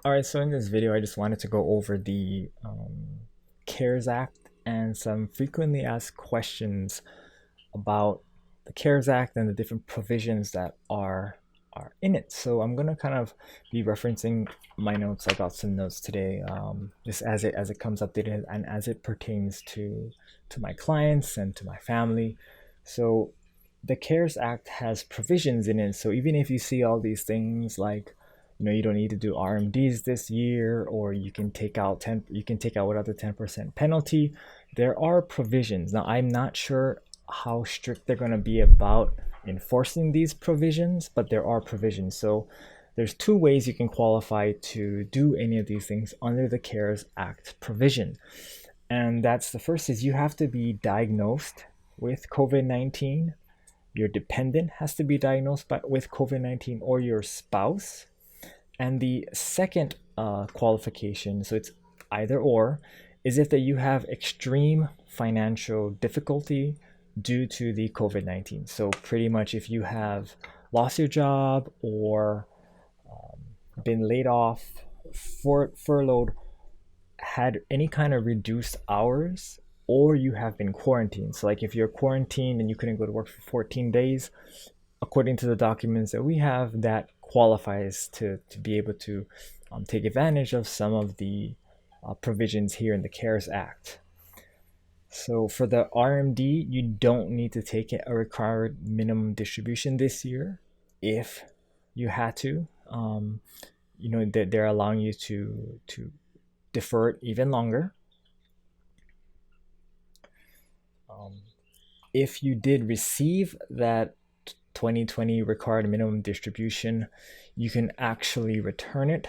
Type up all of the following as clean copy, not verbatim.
All right, so in this video, I just wanted to go over the CARES Act and some frequently asked questions about the CARES Act and the different provisions that are in it. So I'm gonna kind of be referencing my notes. I got some notes today, just as it comes updated and as it pertains to my clients and to my family. So the CARES Act has provisions in it. So even if you see all these things like you don't need to do RMDs this year, or you can take out without the 10% penalty. There are provisions. Now, I'm not sure how strict they're going to be about enforcing these provisions, but there are provisions. So there's two ways you can qualify to do any of these things under the CARES Act provision. And that's the first is you have to be diagnosed with COVID-19. Your dependent has to be diagnosed with COVID-19, or your spouse. And the second qualification, so it's either or, is if that you have extreme financial difficulty due to the COVID-19. So pretty much if you have lost your job or been laid off, furloughed, had any kind of reduced hours, or you have been quarantined. So like if you're quarantined and you couldn't go to work for 14 days, according to the documents that we have, that qualifies to be able to take advantage of some of the provisions here in the CARES Act. So for the RMD, you don't need to take a required minimum distribution this year. If you had to, they're allowing you to defer it even longer. If you did receive that 2020 required minimum distribution, you can actually return it.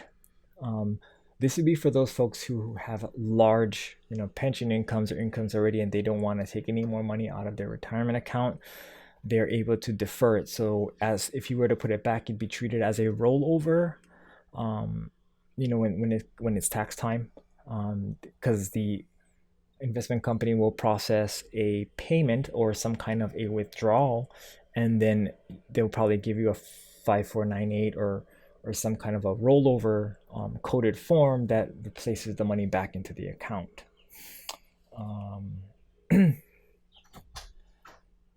This would be for those folks who have large, pension incomes or incomes already, and they don't want to take any more money out of their retirement account. They're able to defer it. So, as if you were to put it back, it'd be treated as a rollover. When it's tax time, because the investment company will process a payment or some kind of a withdrawal, and then they'll probably give you a 5498 or some kind of a rollover coded form that replaces the money back into the account.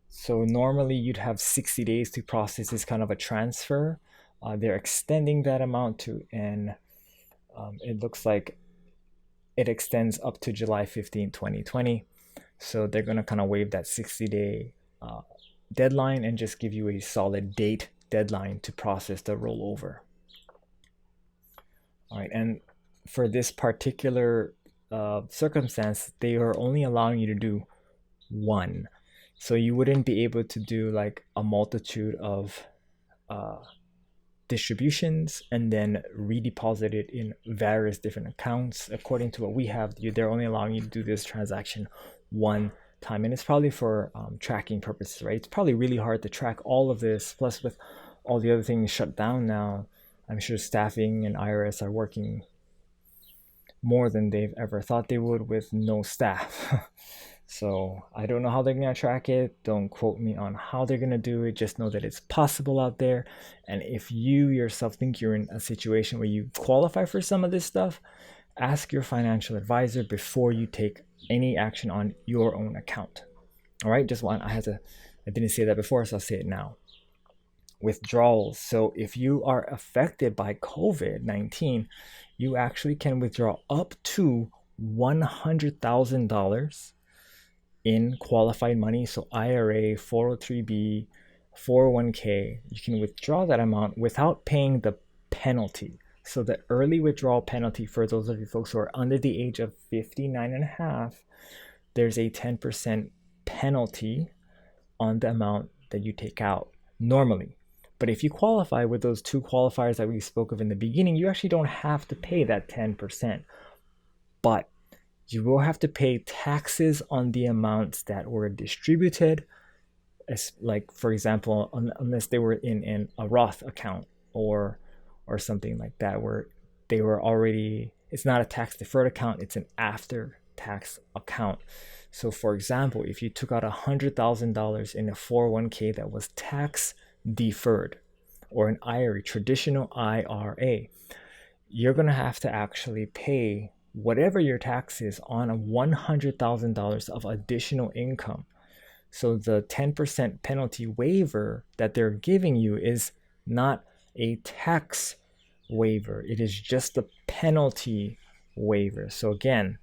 So normally you'd have 60 days to process this kind of a transfer. They're extending that amount and it looks like it extends up to July 15, 2020. So they're going to kind of waive that 60-day deadline and just give you a solid date deadline to process the rollover. All right, and for this particular circumstance, they are only allowing you to do one. So you wouldn't be able to do like a multitude of distributions and then redeposit it in various different accounts. According to what we have, they're only allowing you to do this transaction one time, and it's probably for tracking purposes, right? It's probably really hard to track all of this, plus with all the other things shut down now. I'm sure staffing and IRS are working more than they've ever thought they would with no staff. So I don't know how they're going to track it. Don't quote me on how they're going to do it. Just know that it's possible out there. And if you yourself think you're in a situation where you qualify for some of this stuff, ask your financial advisor before you take any action on your own account. All right, I didn't say that before, so I'll say it now. Withdrawals. So if you are affected by COVID-19, you actually can withdraw up to $100,000 in qualified money. So IRA, 403b, 401k, you can withdraw that amount without paying the penalty. So the early withdrawal penalty, for those of you folks who are under the age of 59 and a half, there's a 10% penalty on the amount that you take out normally. But if you qualify with those two qualifiers that we spoke of in the beginning, you actually don't have to pay that 10%. But you will have to pay taxes on the amounts that were distributed, as like, for example, unless they were in a Roth account or something like that, where they were already, it's not a tax deferred account, it's an after tax account. So for example, if you took out $100,000 in a 401k that was tax deferred, or an IRA, traditional IRA, you're going to have to actually pay whatever your tax is on a $100,000 of additional income. So the 10% penalty waiver that they're giving you is not a tax waiver, it is just a penalty waiver. So again,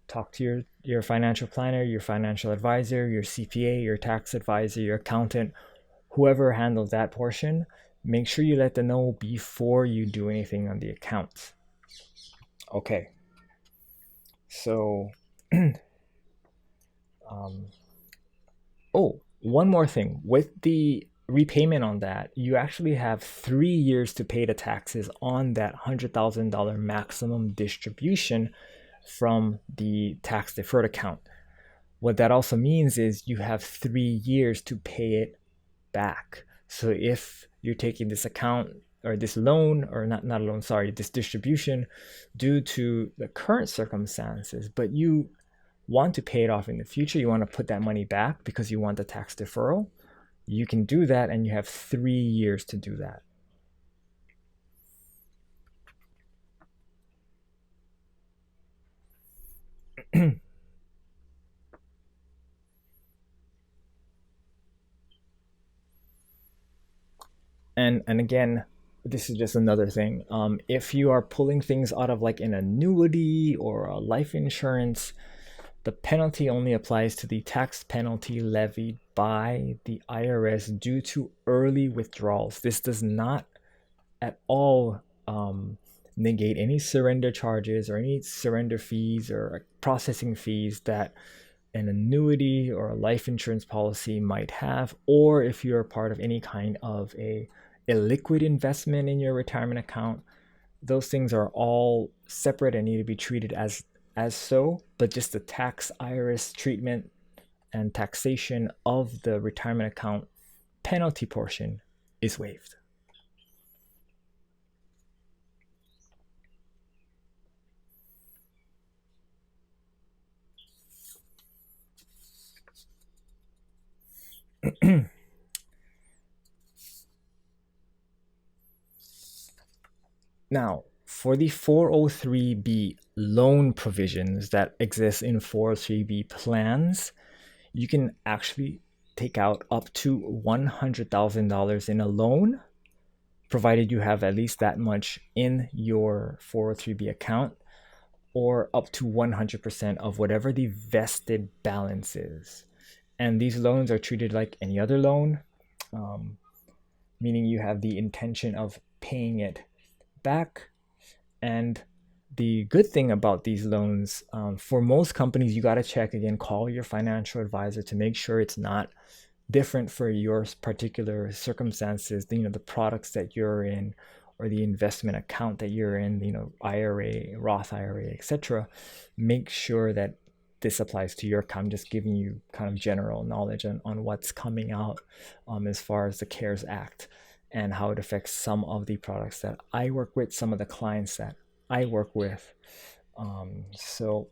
talk to your financial planner, your financial advisor, your CPA, your tax advisor, your accountant, whoever handles that portion. Make sure you let them know before you do anything on the account. Okay, so um, oh, one more thing. With the repayment on that, you actually have 3 years to pay the taxes on that $100,000 maximum distribution from the tax deferred account. What that also means is you have 3 years to pay it back. So if you're taking this account or this loan, or not a loan, sorry, this distribution due to the current circumstances, but you want to pay it off in the future, you want to put that money back because you want the tax deferral, you can do that, and you have 3 years to do that. And again, this is just another thing. If you are pulling things out of like an annuity or a life insurance, the penalty only applies to the tax penalty levied by the IRS due to early withdrawals. This does not at all negate any surrender charges or any surrender fees or processing fees that an annuity or a life insurance policy might have, or if you're part of any kind of a illiquid investment in your retirement account. Those things are all separate and need to be treated as so, but just the tax IRS treatment and taxation of the retirement account penalty portion is waived. Now, for the 403b loan provisions that exist in 403b plans, you can actually take out up to $100,000 in a loan, provided you have at least that much in your 403b account, or up to 100% of whatever the vested balance is. And these loans are treated like any other loan, um, meaning you have the intention of paying it back. And the good thing about these loans, for most companies, you got to check again, call your financial advisor to make sure it's not different for your particular circumstances, the products that you're in or the investment account that you're in, IRA, Roth IRA, etc. Make sure that this applies to your account. I'm just giving you kind of general knowledge on what's coming out as far as the CARES Act and how it affects some of the products that I work with, some of the clients that I work with. So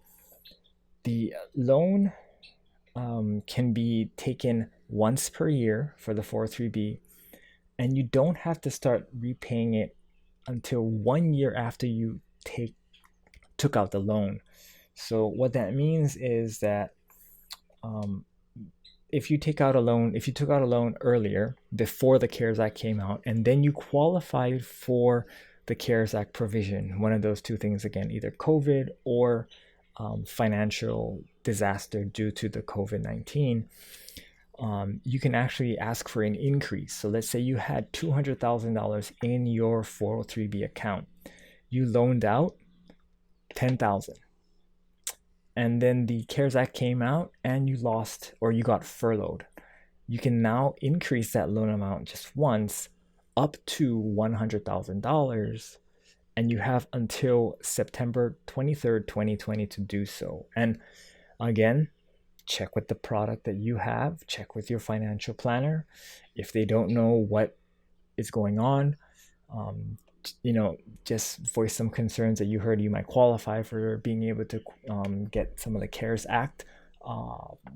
the loan can be taken once per year for the 403b, and you don't have to start repaying it until 1 year after you took out the loan. So what that means is that if you took out a loan earlier, before the CARES Act came out, and then you qualified for the CARES Act provision, one of those two things again, either COVID or financial disaster due to the COVID-19, you can actually ask for an increase. So let's say you had $200,000 in your 403b account. You loaned out $10,000. And then the CARES Act came out and you lost, or you got furloughed. You can now increase that loan amount just once up to $100,000, and you have until September 23rd, 2020 to do so. And again, check with the product that you have, check with your financial planner. If they don't know what is going on, just voice some concerns that you heard you might qualify for being able to get some of the CARES Act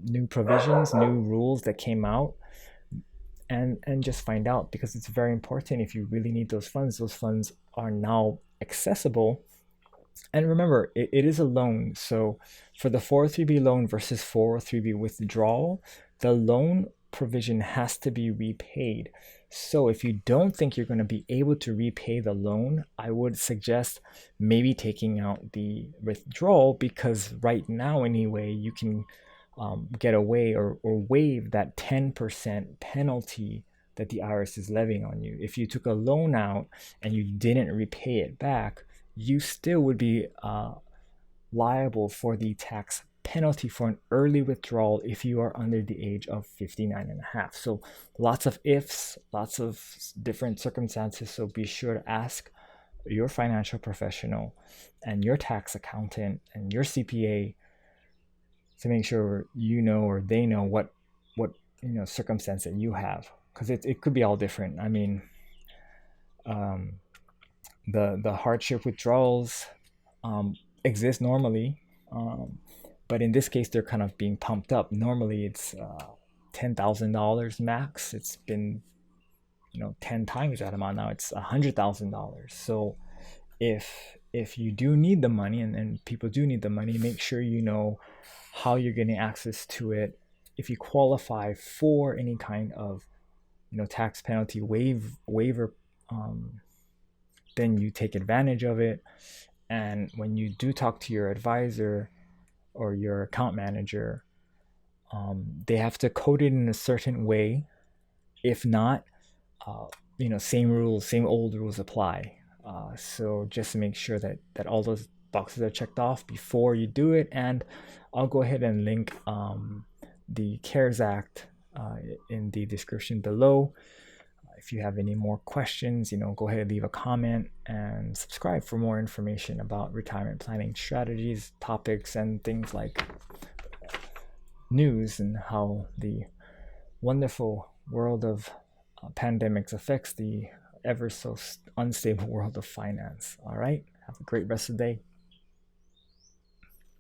new provisions, new rules that came out, and just find out, because it's very important. If you really need those funds are now accessible. And remember, it is a loan. So for the 403b loan versus 403b withdrawal, the loan provision has to be repaid. So if you don't think you're going to be able to repay the loan, I would suggest maybe taking out the withdrawal, because right now anyway, you can get away or waive that 10% penalty that the IRS is levying on you. If you took a loan out and you didn't repay it back, you still would be liable for the tax penalty for an early withdrawal if you are under the age of 59 and a half. So lots of ifs, lots of different circumstances. So be sure to ask your financial professional and your tax accountant and your CPA to make sure you know, or they know what circumstance that you have, because it could be all different. I mean, the hardship withdrawals exist normally, but in this case they're kind of being pumped up. Normally it's $10,000 max. It's been 10 times that amount. Now it's $100,000. So if you do need the money, and people do need the money, make sure you know how you're getting access to it. If you qualify for any kind of tax penalty waiver, then you take advantage of it. And when you do talk to your advisor or your account manager, they have to code it in a certain way. If not, same rules, same old rules apply. So just make sure that all those boxes are checked off before you do it. And I'll go ahead and link the CARES Act in the description below. If you have any more questions, go ahead and leave a comment and subscribe for more information about retirement planning strategies, topics, and things like news and how the wonderful world of pandemics affects the ever so unstable world of finance. All right, have a great rest of the day.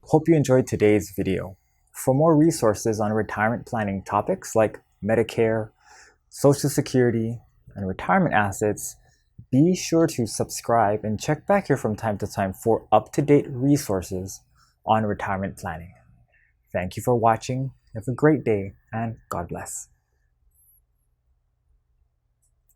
Hope you enjoyed today's video. For more resources on retirement planning topics like Medicare, Social Security, and retirement assets, be sure to subscribe and check back here from time to time for up-to-date resources on retirement planning. Thank you for watching. Have a great day, and God bless.